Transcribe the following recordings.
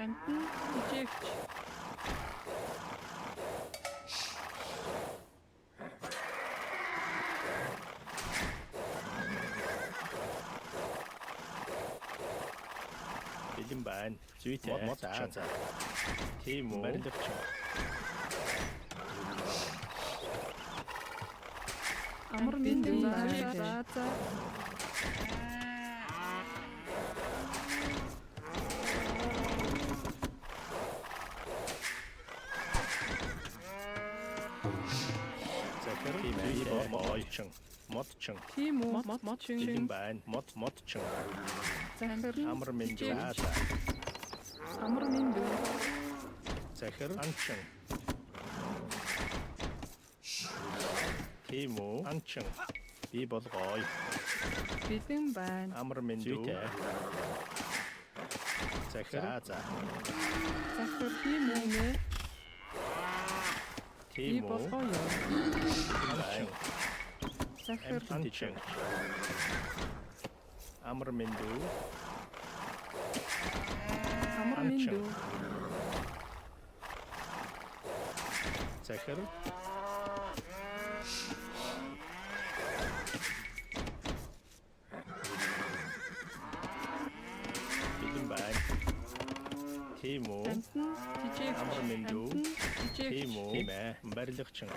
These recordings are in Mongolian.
Амтэн хижээгч. Бэлэн байна. Зүйтэй. За. Тийм үү. Барилгач. Амар минь за. Захир тийм ээ. Боойчин. Модчин. Тийм үү. Модчин. Бэлэн байна. Модчин. Захир Амар минь за. Амар минь Захир анчин. Тийм үү. Анчин. Би болгоё. бэлэн байна. Амар минь зүйтэй. Захир. За. Захир тийм үү нэ. Би Тийм үү. болгоё. Анчин. Захир Анчин. Амар минь дүү. амар минь дүү. Захир. Бэлэн байна. Тийм үү. Амтэн хижээгч. Амар минь дүү. Хижээгч. Тийм үү. Тийм ээ. Барилгачин.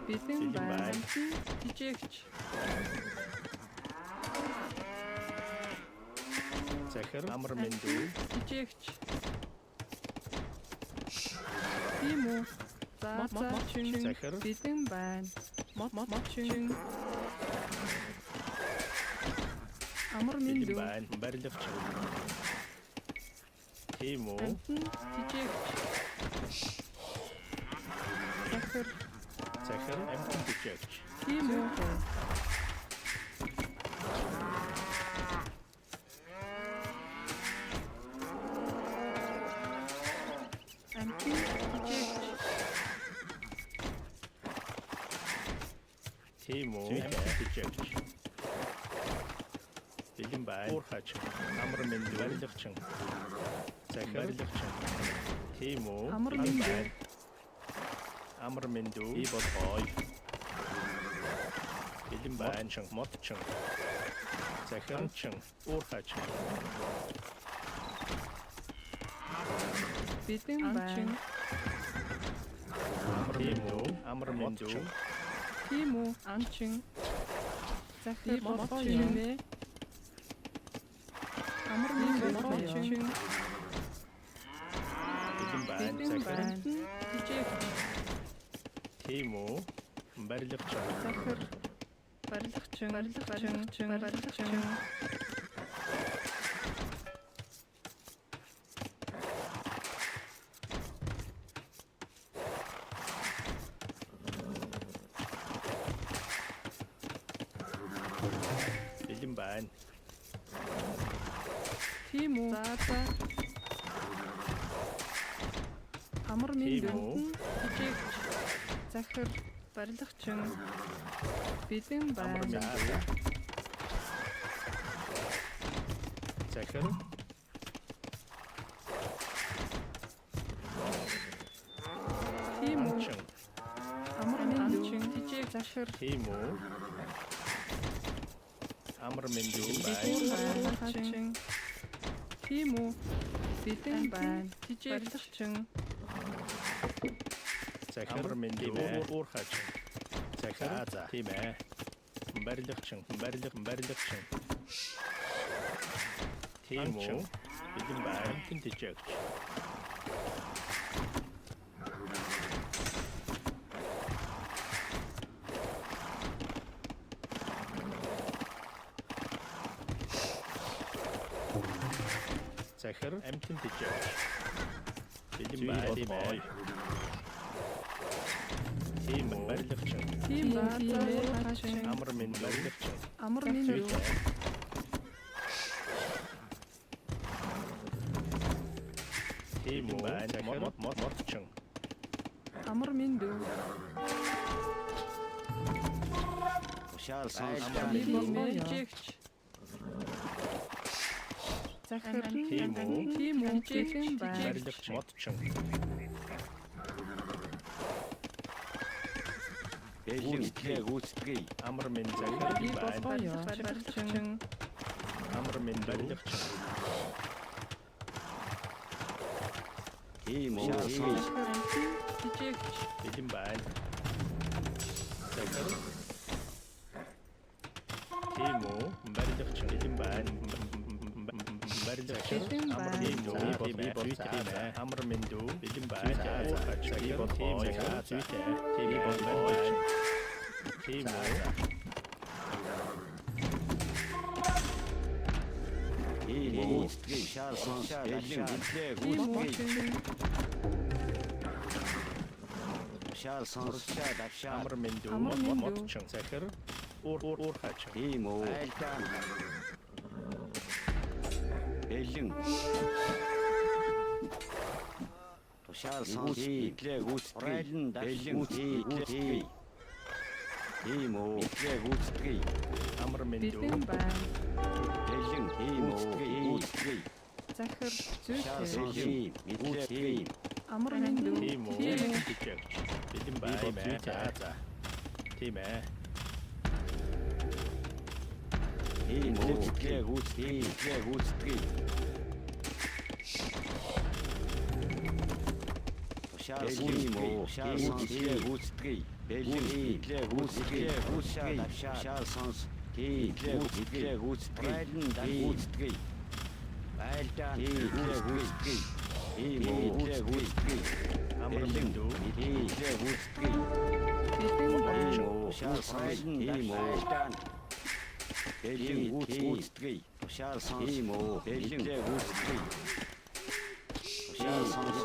Бэлэн Бэлэн байна. байна. Амтэн хижээгч. Захир. Амар минь дүү. Хижээгч. Тийм үү. За. Захир. Бэлэн байна. Модчин. Амар минь Бэлэн дүү. байна. Барилгачин. Тийм үү. Амтэн хижээгч. Захир. Захир. Амтэн хижээгч. Тийм үү. Амтэн хижээгч. Тийм үү. Амтэн хижээгч. Бэлэн байна. Уурхач. Амар минь дүү. Барилгачин. Захир. Барилгачин. Тийм үү. Амар Бэлэн минь байна. Амар минь дүү. Би болгоё. Бэлэн байна. Модчин. Захирчин. Уурхач. Бэлэн байна. Тийм үү. Амар минь дүү. Тийм үү. Анчин. Захир болгоё нэ. Амар минь болгоё. Бэлэн байна. Бэлэн Захир. байна. Хижээгч. Тийм үү. Барилгачин. Захир. Барилгачин. Бэлэн байна. Тийм үү. За. Амар минь Тийм үү. хижээгч. Захир. Барилгачин. Бэлэн Амар байна. минь дүү. Захир. Тийм үү. Анчин. Амар минь хижээг. Захир. Тийм үү. Амар минь дүү Бэлэн байна. байна. Тийм үү. Бэлэн байна. Барилгачин. Захир минь дүү. Уурхач. Захир. За. Тийм ээ. Барилгачин. Барилгачин. Тийм үү. Бэлэн байна. Тэнтэжэгч. Захир амтэн тижээч. Бэлэн байна. Тийм үү. Барилгачин. Тийм үү. Амар минь барилгачин. Амар минь юу? Тийм үү. Модчин. Амар минь юу? тушаал сонс Тимжигч. Захир. Тийм үү? Бэлэн байна. барилгач модчин бэлэн итлээ гүйцэтгэе амар минь захир Би байна болгоё. Барилгачин. амар минь барилгач тийм үү Тижигч. бэлэн байна захир тийм үү барилгач бэлэн байна барилгач Бэлэн амар байна. тийм үү би боцоо амар минь дүү бэлэн байна захир тийм захир тийм барилгач тийм үү тийм үү гүйцэтгэе тушаал сонс бэлэн итлээ Тим үү. гүйцэтгэе тушаал сонс давшаа амар минь дүү Амар минь дүү. модчин захир уур хач тийм үү айлтаа бэлэн тушаал сонс итлээ гүйцэтгэе бэлэн гүйцэтгэе тийм үү итлээ гүйцэтгэе амар минь дүү Бэлэн байна. бэлэн тийм үү гүйцэтгэе Захир. тушаал сонс Зүйтэй. гүйцэтгэе Амар минь дүү. тийм үү тижэгч бэлэн байна за тийм ээ тийм үү итлээ гүйцэтгэе тушаал тийм үү тушаал сонс итлээ гүйцэтгэе бэлэн итлээ гүйцэтгэе тушаал сонс итлээ гүйцэтгэе байлдаа итлээ гүйцэтгэе тийм үү итлээ гүйцэтгэе амар минь дүү итлээ гүйцэтгэе Бэлэн байна. тушаал сонс тийм үү бэлэн гүйцэтгэе тушаал сонс тийм үү бэлэн гүйцэтгэе тушаал сонс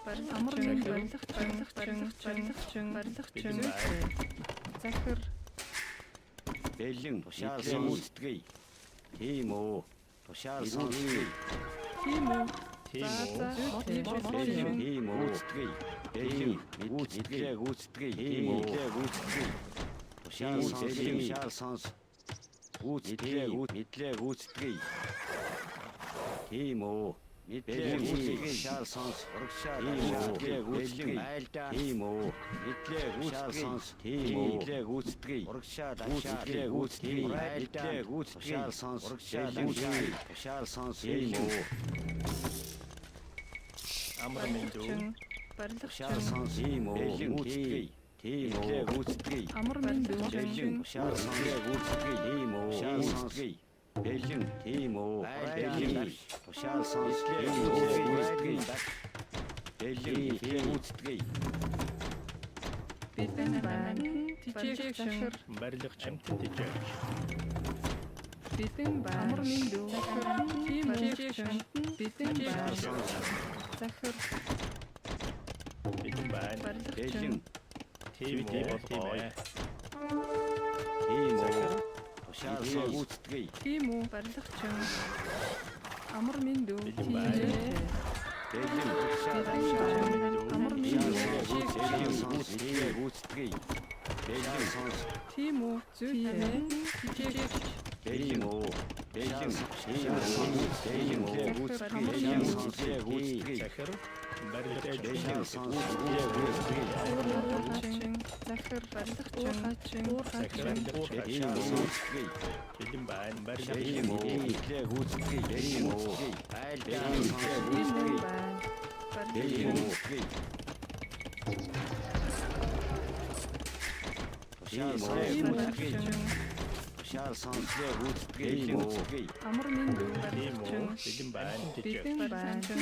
Амар минь барилгачин. Зүйтэй. Захир. бэлэн тушаал сонс гүйцэтгэе тийм үү тушаал сонс Тим үү. тийм үү бэлэн тийм үү гүйцэтгэе бэлэн гүйцэтгэе тийм үү гүйцэтгэе тушаал сонс гүйцэтгэе гүйцэтгэе тийм үү бэлэн тушаал сонс урагшаа гүйцэтгэе айлдаа тийм үү тушаал сонс тийм үү гүйцэтгэе урагшаа гүйцэтгэе айлдаа тушаал сонс урагшаа тушаал сонс тийм үү амар минь дүү тушаал Барилгачин. сонс тийм үү гүйцэтгэе тийм үү гүйцэтгэе Амар минь дүү. бэлэн тушаал сонс гүйцэтгэе тийм үү гүйцэтгэе бэлэн тийм үү бэлэн тушаал сонс тийм үү гүйцэтгэе бэлэн гүйцэтгэе Бэлэн байна. Тижигчин. барилгач тижэгч Бэлэн байна. Амар минь дүү. Тимжигчин. Бэлэн байна. Захир. бэлэн байна Барилгачин. тийм үү тийм үү тушаал сонс гүйцэтгэе Тим үү. Барилгачин. Амар минь дүү. Бэлэн байна. бэлэн тушаал Амар минь дүү. тушаал сонс гүйцэтгэе бэлэн сонс Тим үү. Зүйтэй. Тижигч. бэлэн бэлэн тушаал сонс бэлэн гүйцэтгэе сонс гүйцэтгэе захир барилгач бэлэн сонс гүйцэтгэе Барилгачин. Захир. Барилгачин. захир бэлэн гүйцэтгэе бэлэн байна барилгач тийм үү итлээ гүйцэтгэе тийм үү айлдаа Бэлэн гүйцэтгэе байна. бэлэн Барилгачин. гүйцэтгэе Барилгачин. тушаал сонс гүйцэтгэе тийм үү Амар минь дүү. тийм үү Барилгачин. бэлэн байна Бэлэн тижэгч байна.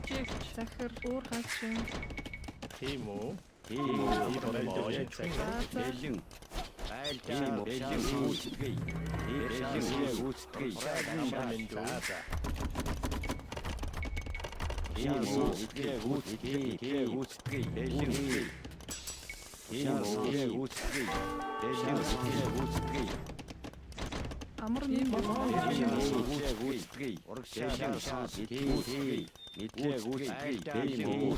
Тижигч. Захир. Уургачин. тийм үү тийм үү барилгач захир бэлэн айлдаа бэлэн гүйцэтгэе бэлэн гүйцэтгэе амар минь дүү тийм үү гүйцэтгэе гүйцэтгэе бэлэн тийм үү гүйцэтгэе бэлэн гүйцэтгэе Амар минь дүү. гүйцэтгэе урагшаа сонс гүйцэтгэе итлээ гүйцэтгэе тийм үү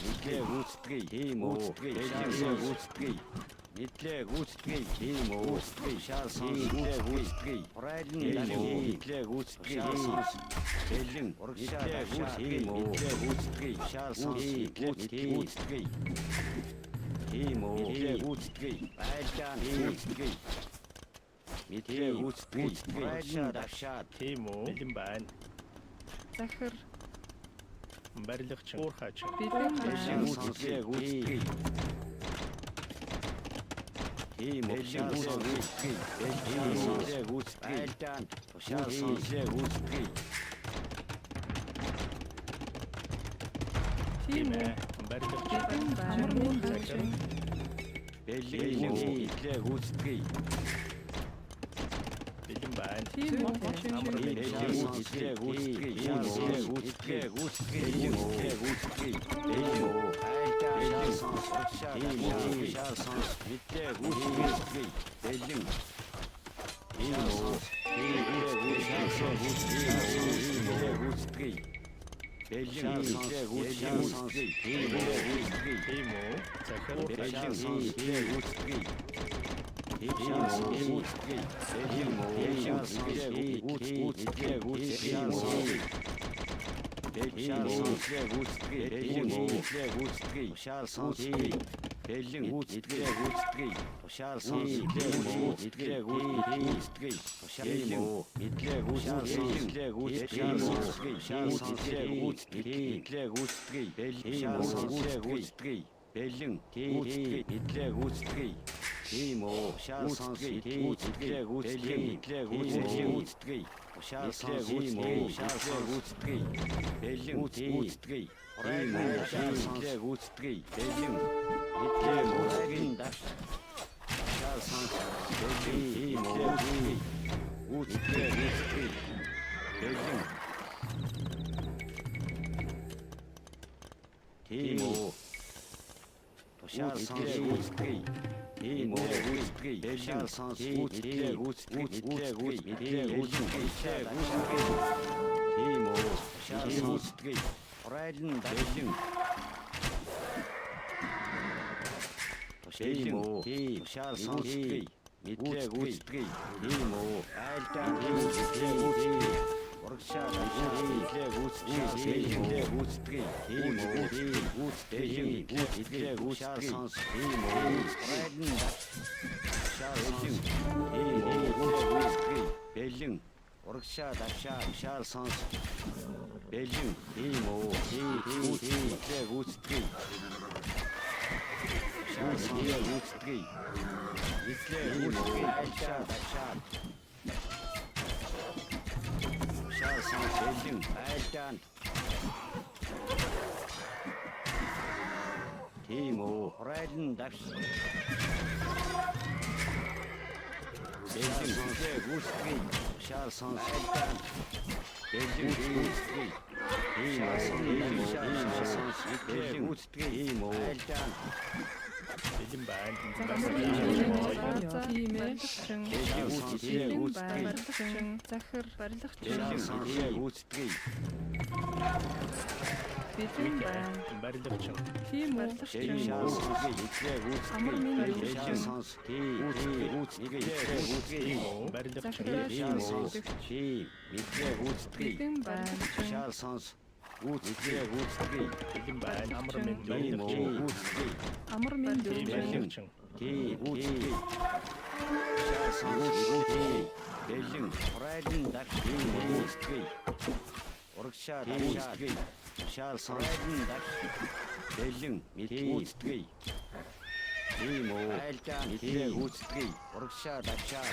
гүйцэтгэе тийм үү бэлэн гүйцэтгэе Мэдлэг гүйцэтгэе. Тийм үү. Тушаал сонс. Мэдлэг гүйцэтгэе. Хурайлан дашгүй. Мэдлэг гүйцэтгэе. Бэлэн урагшаа гүйцэтгэе. Мэдлэг гүйцэтгэе. Тушаал сонс. Мэдлэг гүйцэтгэе. Тийм үү. Мэдлэг гүйцэтгэе. Айлтаа гүйцэтгэе. Мэдлэг гүйцэтгэе. Хурайлан дашаад. Тийм үү. Бэлэн байна. захир Барилгач уурхаач. бэлэн Бэлэн байна. гүйцэтгэе. Гүйцэтгэе. Тийм үү. Бэлэн гүйцэтгэе. Бэлэн гүйцэтгэе. Айлтаа тушаал сонс. Гүйцэтгэе. Тийм үү. Барилгач. Бэлэн байна. Амар мөн Бэлэн мэдлэг гүйцэтгэе. Бэлэн байна. тийм үү. Амар Бэлэн мэдлэг гүйцэтгэе. Бэлэн гүйцэтгэе. Бэлэн мэдлэг гүйцэтгэе. Бэлэн айлтаа сонс. Тийм үү. Шаал сонс. Мэдлэг гүйцэтгэе. Бэлэн тийм үү. Тийм гүйцэтгэе. Бэлэн мэдлэг гүйцэтгэе. Тийм үү. Тийм үү. Захир Бэлэн мэдлэг гүйцэтгэе. Бэлэн мэдлэг гүйцэтгэе. Тийм үү. Шаал сонс. Мэдлэг гүйцэтгэе. Шаал сонс. Шаал гүйцэтгэе. Бэлэн гүйцэтгэе. Тийм үү. Шаал сонс. Гүйцэтгэе. Бэлэн мэдлэг гүйцэтгэе. Шаал сонс. Тийм үү. Гүйцэтгэе. Бэлэн тийм үү. Тушаал сонс. Гүйцэтгэе. Тийм үү. Гүйцэтгэе. Шаал сонс. Гүйцэтгэе. Мэдлэг гүйцэтгэе. Тийм үү. Шаал сонс. Хурайлан бэлэн. Тийм үү. Шаал сонс. Мэдлэг гүйцэтгэе. Тийм үү. Айлтаа гүйцэтгэе. Урагшаа мэдлэг гүйцэтгэе. Тийм үү. Мэдлэг гүйцэтгэе. Сонс. Тийм үү. Хурайлан шаал сонс. Тийм үү. Бэлэн урагшаа давшаа шаал сонс. Бэлэн тийм үү. Мэдлэг гүйцэтгэе. Шаал сонс. Гүйцэтгэе. Мэдлэг гүйцэтгэе. Айлтаа давшаа шаал сонс. Бэлэн айлтаа тийм үү. Хурайлан давш. Бэлэн гүйцэтгэе. Шаал сонс. Айлтаа бэлэн гүйцэтгэе. Тийм үү. Шаал сонс. Бэлэн гүйцэтгэе. Тийм үү. Айлтаа бэлэн байна. Тийм ээ. Барилгачин захир барилгачин бэлэн сонс. Гүйцэтгэе. бэлэн байна. Барилгач. Тийм үү. Барилгачин Шаал сонс. Мэдлэг амар гүйцэтгэе. мэн Бэлэн сонс. Гүйцэтгэе. Барилгач. Шаал сонс. Тийм. Мэдлэг гүйцэтгэе. бэлэн байна. Шаал сонс. Гүйцэтгэе. Бэлэн байна. Амар мэд. Тийм үү. Гүйцэтгэе. Амар мэн Барилгач. Тийм гүйцэтгэе. Шаал сонс. Гүйцэтгэе. Бэлэн хурайлан дагш. Тийм гүйцэтгэе. Урагшаа гүйцэтгэе. Шаал сонс. Хурайлан дагш. Бэлэн гүйцэтгэе. Тийм үү. Айлтаа мэдлэг гүйцэтгэе. Урагшаа дагшаа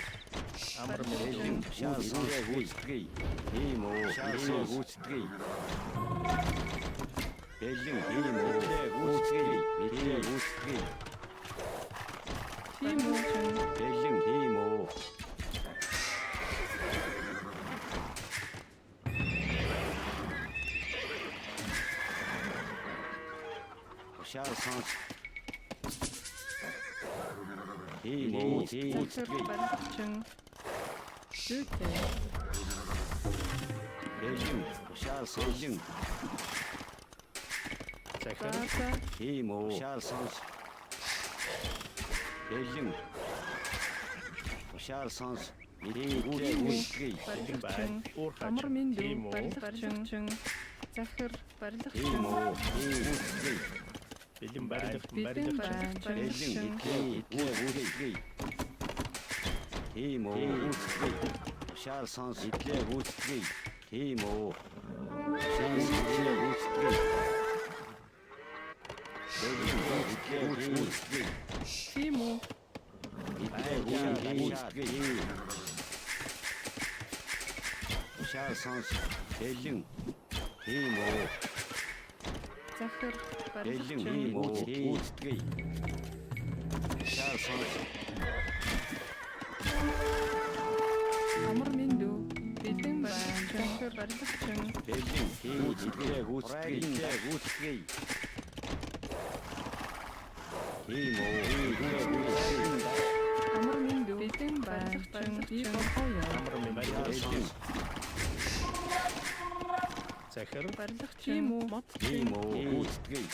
Амар мэд. бэлэн шаал сонс. Гүйцэтгэе. Тийм үү. Шаал сонс. Гүйцэтгэе. Бэлэн тийм үү. Гүйцэтгэе. Мэдлэг гүйцэтгэе. Тийм үү. Бэлэн тийм үү. Шаал сонс. Тийм үү. захир Гүйцэтгэе. барилгачин зүйтэй. Бэлэн шаал сонс. Захир. Бааза Тийм үү. Шаал сонс. Бэлэн. Тушаал сонс. Эдийн гүйцэтгэе. бэлэн байна. Уурхай. Амар минь Тийм дүү. үү? Барилгачин. Захир. Барилгачин. Тийм үү. Гүйцэтгэе. Бэлэн барилга. Бэлэн байна. Бэлэн гүйцэтгэе. Тийм үү. Гүйцэтгэе. Тушаал сонс. Эдийн гүйцэтгэе. Тийм үү. Тушаал сонс. Эдийн гүйцэтгэе. Бэлэн гүйцэтгэе. Тийм үү? Шаал сонс бэлэн тийм үү Захир. бэлэн Барилгачин. тийм үү гүйцэтгэе шаал сонс Амар минь дүү. Бэлэн байна. Захир. Барилгачин. бэлэн тийм гүйцэтгэе гүйцэтгэе тийм үү Амар минь дүү. Бэлэн байна. Би болохоо. Амар минь бэлэн захир. Барилгачин. Тийм үү? Мод. тийм үү гүйцэтгэе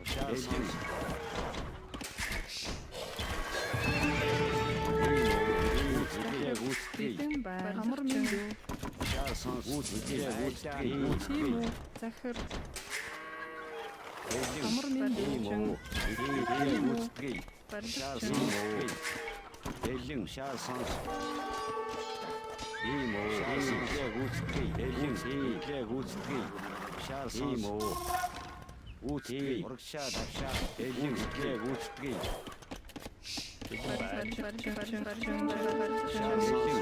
шаал сонс Бэлэн байна. Амар минь дүү. шаал сонс гүйцэтгэе Тийм үү? Захир. Амар минь тийм дүү. үү гүйцэтгэе шаал Барилгачин. сонс бэлэн шаал сонс ийм үү гүйцэтгэе бэлэн гүйцэтгэе шаал сонс ийм үү гүйцэтгэе урагшаа давшаа бэлэн гүйцэтгэе Бэлэн байна. Барилгачин. шаал сонс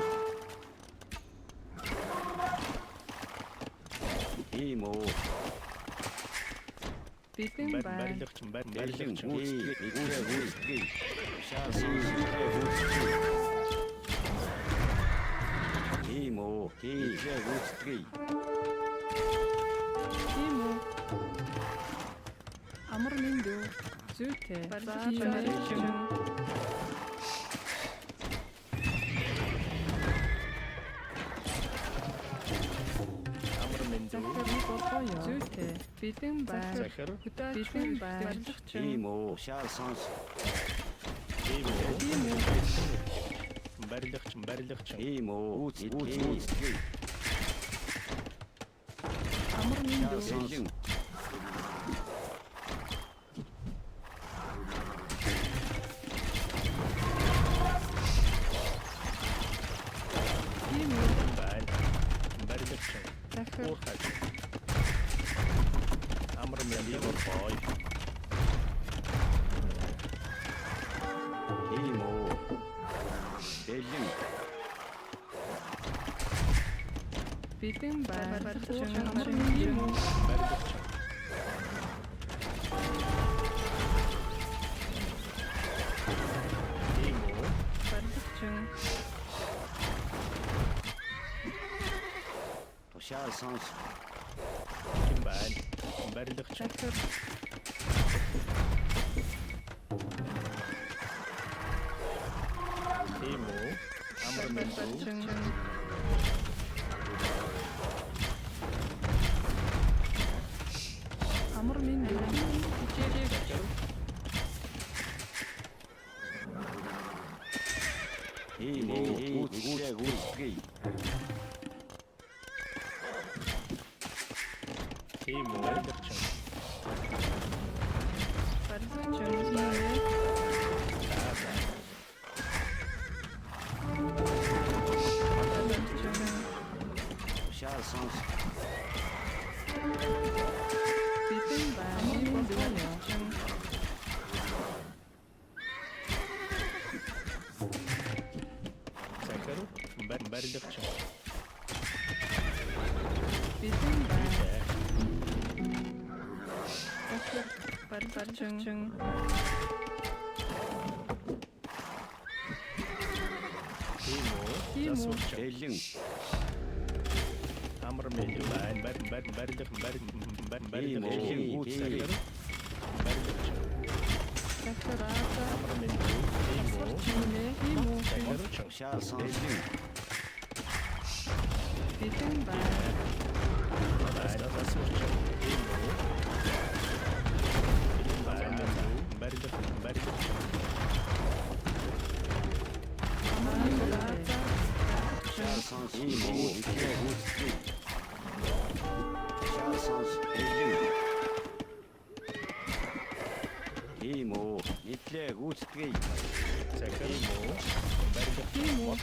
ийм үү Бэлэн байна. Барилгачин. бэлэн Барилгачин. гүйцэтгэе шаал сонс гүйцэтгэе ийм үү гүйцэтгэе Тийм үү? Амар минь дүү. Зүйтэй. Барилгачин. Амар минь дүү. Захир. Би болохоо. Зүйтэй. Бэлэн байна. Захир. Бэлэн байна. Барилгачин. ийм үү шаал сонс Тийм үү? Тийм үү? Барилгачин. ийм үү гүйцэтгэе Амар минь шаал дүү. сонс Тийм үү? Байна. Барилгачин. Захир. Уурхай. Амар минь болохоо. ийм үү бэлэн Бэлэн байна. Барилгачин. Амар минь дүү. Барилгачин. Тийм үү? Барилгачин. тушаал сонс Тийм байна. Барилгачин. Захир. Тийм үү? Амар минь дүү. Барилгачин. Амар минь дүү. Захир. ийм үү гүйцэтгэе Тийм үү? Барилгачин. Барилгачин. тушаал сонс Бэлэн байна. Би болохоо. Захир. Барилгачин. Бэлэн байна. Захир. Барилгачин. Тийм үү? Тийм үү? Засварчин. бэлэн Амар минь дүү. Барилгачин. ийм үү гүйцэтгэе Барилгачин. Захир. Амар минь дүү. Тийм үү? Тийм үү? Захирчин. тушаал сонс Бэлэн байна. Засварчин. Тийм үү? Барилгачин. сонс ийм үү итлээ гүйцэтгэе. Тушаал сонс бэлэн. Тийм үү итлээ гүйцэтгэе. Захирын муу. Барилга. Тийм үү?